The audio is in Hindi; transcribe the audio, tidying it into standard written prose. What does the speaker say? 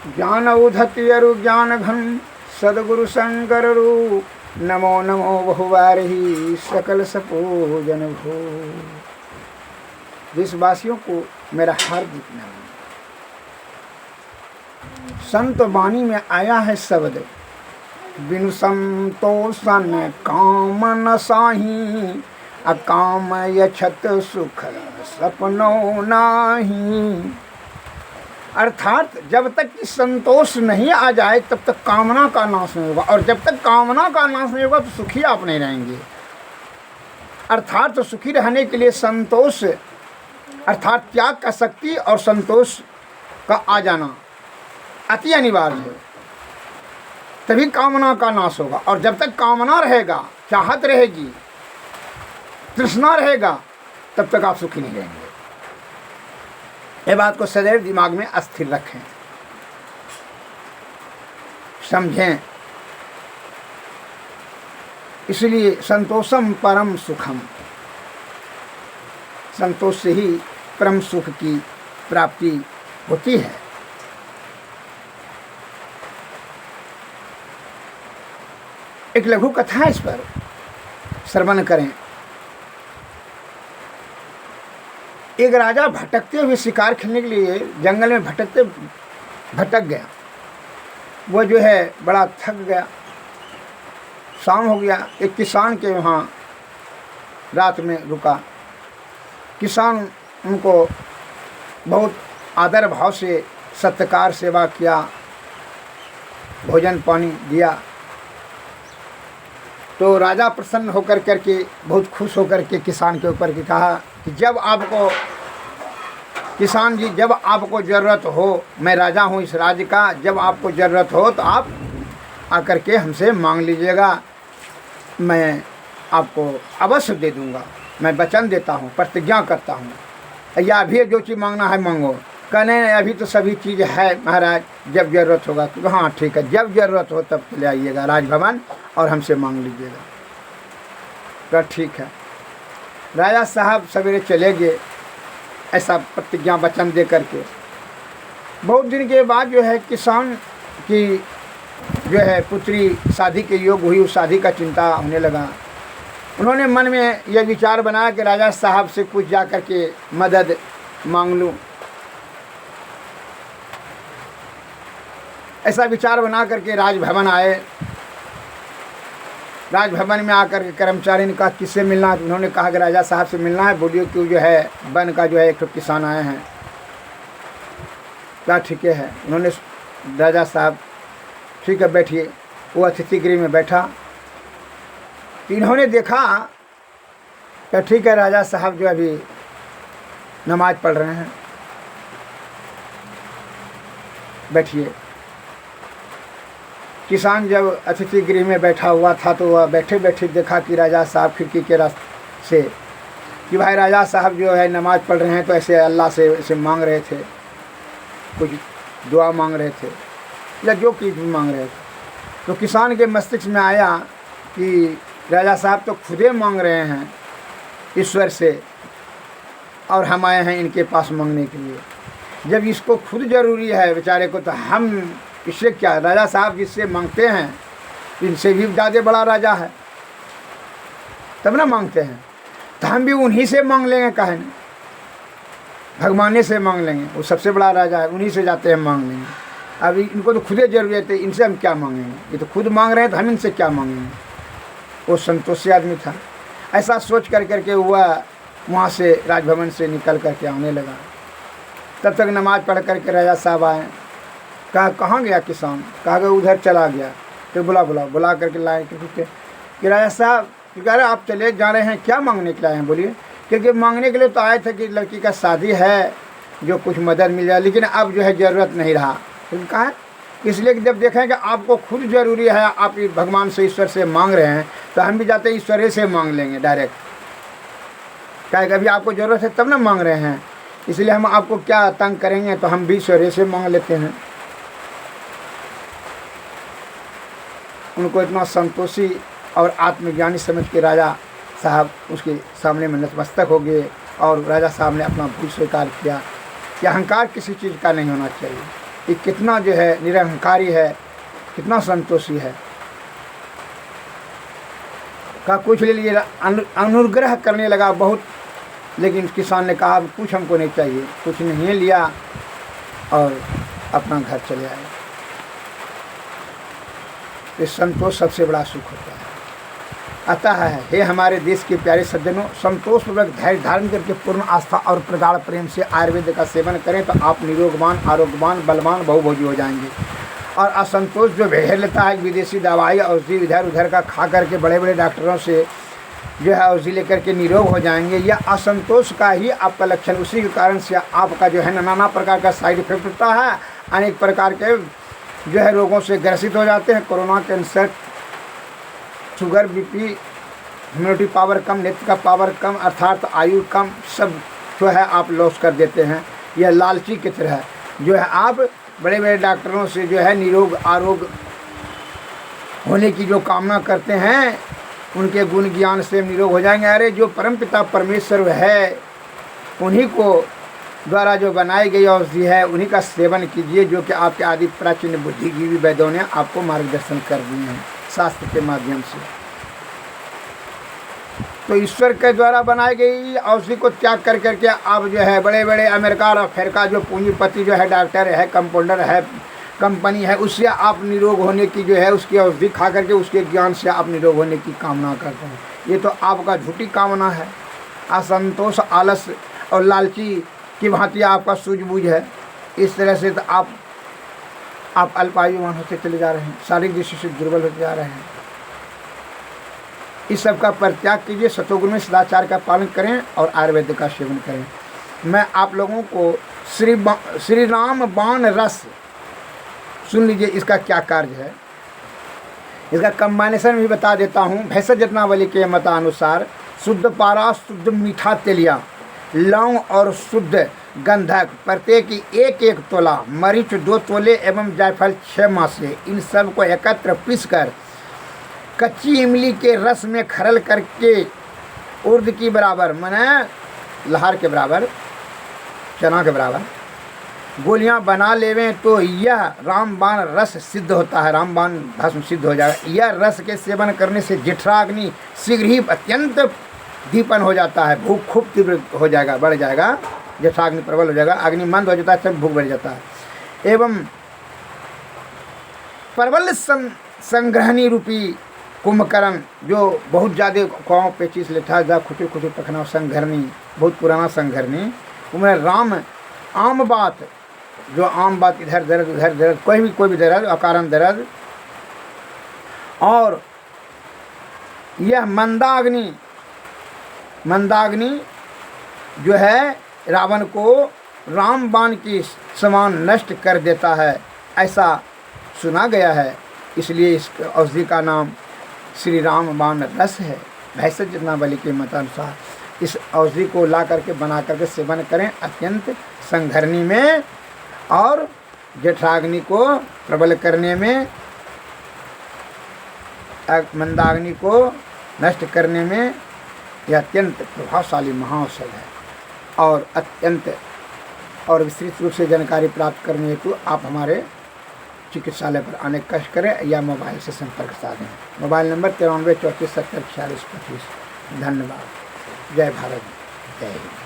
ज्ञान उधति अरु ज्ञान घन सदगुरु शंकर रूप, नमो नमो बहुवारही सकल सपूजन भू। देशवासियों को मेरा हार्दिक नमन। संत वाणी में आया है शब्द, बिनु संतोषन काम न साही, अकाम यछत सुख सपनो नाही। अर्थात जब तक कि संतोष नहीं आ जाए तब तक कामना का नाश नहीं होगा, और जब तक कामना का नाश नहीं होगा तो सुखी आप नहीं रहेंगे। अर्थात तो सुखी रहने के लिए संतोष अर्थात त्याग का शक्ति और संतोष का आ जाना अति अनिवार्य है, तभी कामना का नाश होगा। और जब तक कामना रहेगा, चाहत रहेगी, तृष्णा रहेगा, तब तक आप सुखी नहीं रहेंगे। ये बात को सदैव दिमाग में अस्थिर रखें, समझें। इसलिए संतोषम परम सुखम, संतोष से ही परम सुख की प्राप्ति होती है। एक लघु कथा है, इस पर श्रवण करें। एक राजा भटकते हुए शिकार खेलने के लिए जंगल में भटक गया। वो जो है बड़ा थक गया, शाम हो गया। एक किसान के वहाँ रात में रुका। किसान उनको बहुत आदर भाव से सत्कार सेवा किया, भोजन पानी दिया। तो राजा प्रसन्न होकर करके, बहुत खुश होकर के किसान के ऊपर के कहा कि जब आपको, किसान जी, जब आपको ज़रूरत हो, मैं राजा हूँ इस राज्य का, जब आपको ज़रूरत हो तो आप आकर के हमसे मांग लीजिएगा, मैं आपको अवश्य दे दूँगा। मैं वचन देता हूँ, प्रतिज्ञा करता हूँ, या अभी जो चीज़ मांगना है मांगो। कहने अभी तो सभी चीज़ है महाराज, जब ज़रूरत होगा तो। हाँ ठीक है, जब ज़रूरत हो तब चले आइएगा राजभवन और हमसे मांग लीजिएगा। तो ठीक है। राजा साहब सवेरे चले गए, ऐसा प्रतिज्ञा वचन दे करके। बहुत दिन के बाद जो है किसान की जो है पुत्री शादी के योग हुई, उस शादी का चिंता होने लगा। उन्होंने मन में यह विचार बनाया कि राजा साहब से कुछ जा कर के मदद मांग लूँ। ऐसा विचार बना करके राजभवन आए। राजभवन में आकर के कर्मचारी ने कहा किससे मिलना है? उन्होंने कहा कि राजा साहब से मिलना है। बोलिए क्यों, जो है वन का जो है एक किसान आए हैं। क्या ठीक है? उन्होंने, राजा साहब ठीक है बैठिए। वो अतिथि गृह में बैठा। इन्होंने देखा कि ठीक है, राजा साहब जो अभी नमाज पढ़ रहे हैं, बैठिए। किसान जब अतिथि गृह में बैठा हुआ था तो वह बैठे बैठे देखा कि राजा साहब खिड़की के रास्ते से, कि भाई राजा साहब जो है नमाज पढ़ रहे हैं, तो ऐसे अल्लाह से मांग रहे थे, कुछ दुआ मांग रहे थे या जो चीज़ भी मांग रहे थे। तो किसान के मस्तिष्क में आया कि राजा साहब तो खुदे मांग रहे हैं ईश्वर से, और हम आए हैं इनके पास मांगने के लिए। जब इसको खुद ज़रूरी है बेचारे को, तो हम इससे क्या, राजा साहब जिससे मांगते हैं इनसे भी ज़्यादा बड़ा राजा है, तब ना मांगते हैं। तो हम भी उन्हीं से मांग लेंगे, काहे नहीं, भगवान से मांग लेंगे, वो सबसे बड़ा राजा है, उन्हीं से जाते हैं मांग लेंगे। अभी इनको तो खुदे जरूरत है, इनसे हम क्या मांगेंगे? ये तो खुद मांग रहे हैं, तो हम इनसे क्या मांगेंगे? वो संतोषी आदमी था। ऐसा सोच कर करके वह वहाँ से राजभवन से निकल करके आने लगा। तब तक नमाज पढ़ करके राजा साहब आए। कहा कहाँ गया किसान? कहा कि उधर चला गया। तो बुला करके लाए कि राजा साहब, कह रहे आप चले जा रहे हैं, क्या मांगने के लिए आए हैं? बोलिए। क्योंकि मांगने के लिए तो आए थे कि लड़की का शादी है, जो कुछ मदद मिल जाए, लेकिन अब जो है ज़रूरत नहीं रहा। तो कहा इसलिए कि जब देखें कि आपको खुद ज़रूरी है, आप भगवान से, ईश्वर से मांग रहे हैं, तो हम भी जाते ईश्वर से मांग लेंगे डायरेक्ट। क्या कभी आपको ज़रूरत है तब ना मांग रहे हैं, इसलिए हम आपको क्या तंग करेंगे, तो हम भी ईश्वर से मांग लेते हैं। उनको इतना संतोषी और आत्मज्ञानी समझ के राजा साहब उसके सामने में नतमस्तक हो गए, और राजा साहब ने अपना भूल स्वीकार किया कि अहंकार किसी चीज़ का नहीं होना चाहिए। ये कितना जो है निरहंकारी है, कितना संतोषी है। का कुछ ले लिए, अनुग्रह करने लगा बहुत, लेकिन किसान ने कहा कुछ हमको नहीं चाहिए, कुछ नहीं लिया और अपना घर चले आए। ये संतोष सबसे बड़ा सुख होता है। अतः हे हमारे देश के प्यारे सज्जनों, संतोषपूर्वक धैर्य धारण करके पूर्ण आस्था और प्रगाढ़ प्रेम से आयुर्वेद का सेवन करें तो आप निरोगवान, आरोग्यवान, बलवान, बहुभोजी हो जाएंगे। और असंतोष जो घेर लेता है विदेशी दवाई औषधि इधर उधर का खा करके बड़े बड़े डॉक्टरों से जो है औषधि लेकर के निरोग हो जाएंगे, यह असंतोष का ही आपका लक्षण। उसी के कारण से आपका जो है नाना प्रकार का साइड इफेक्ट होता है, अनेक प्रकार के जो है रोगों से ग्रसित हो जाते हैं। Corona, cancer, sugar, BP, immunity power कम, नेत्र का पावर कम, अर्थात आयु कम, सब जो है आप लॉस कर देते हैं। यह लालची की तरह जो है आप बड़े बड़े डॉक्टरों से जो है निरोग आरोग्य होने की जो कामना करते हैं, उनके गुण ज्ञान से निरोग हो जाएंगे। अरे जो परमपिता परमेश्वर है, उन्हीं को द्वारा जो बनाई गई औषधि है, उन्हीं का सेवन कीजिए, जो कि आपके आदि प्राचीन बुद्धिजीवी वैद्यों ने आपको मार्गदर्शन कर दिए हैं शास्त्र के माध्यम से। तो ईश्वर के द्वारा बनाई गई औषधि को त्याग कर करके आप जो है बड़े बड़े अमेरिका और अफ्रीका जो पूंजीपति जो है डॉक्टर है, कंपाउंडर है, कंपनी है, उससे आप निरोग होने की जो है उसकी औषधि खा करके उसके ज्ञान से आप निरोग होने की कामना करते हैं। ये तो आपका झूठी कामना है। असंतोष, आलस और लालची की भांति आपका सूझबूझ है। इस तरह से तो आप अल्पायुमान होते चले जा रहे हैं, शारीरिक दृष्टि से दुर्बल होते जा रहे हैं। इस सब का परित्याग कीजिए, सतोगुण में सदाचार का पालन करें और आयुर्वेद का सेवन करें। मैं आप लोगों को श्री राम बाण रस सुन लीजिए, इसका क्या कार्य है, इसका कंबाइनेशन भी बता देता हूँ। भैंसा जतनावली के मतानुसार शुद्ध पारा, शुद्ध मीठा तेलिया, लौंग और शुद्ध गंधक प्रत्येक 1-1 तोला, मरीच 2 तोले एवं जायफल 6 मासे, इन सब को एकत्र पीसकर कच्ची इमली के रस में खरल करके उर्द की बराबर, माने लहार के बराबर, चना के बराबर गोलियां बना लेवें तो यह रामबाण रस सिद्ध होता है, रामबाण भस्म सिद्ध हो जाएगा। यह रस के सेवन करने से जठराग्नि शीघ्र ही अत्यंत दीपन हो जाता है, भूख खूब तीव्र हो जाएगा, बढ़ जाएगा, जठराग्नि प्रबल हो जाएगा, अग्नि मंद हो जाता है, तब भूख बढ़ जाता है। एवं प्रबल संग्रहणी रूपी कुंभकर्ण जो बहुत ज़्यादा कौव पेचिस लेता है, खुटी खुटी पखना संघरनी, बहुत पुराना संघरनी, उनमें राम आम बात, जो आम बात इधर दर्द उधर दर्द, कोई भी दर्द, अकारण दर्द, और यह मंदाग्नि जो है रावण को रामबाण की समान नष्ट कर देता है, ऐसा सुना गया है। इसलिए इस औषधि का नाम श्री रामबाण रस है। भैंसा जतनावली के मतानुसार इस औषधि को ला करके बना करके सेवन करें, अत्यंत संघरनी में और जठराग्नि को प्रबल करने में, मंदाग्नि को नष्ट करने में यह अत्यंत प्रभावशाली महाऔषध है। और अत्यंत और विस्तृत रूप से जानकारी प्राप्त करने हेतु आप हमारे चिकित्सालय पर आने कष्ट करें या मोबाइल से संपर्क साधें। Mobile number 93 34 70 46 25। धन्यवाद। जय भारत, जय हिंद।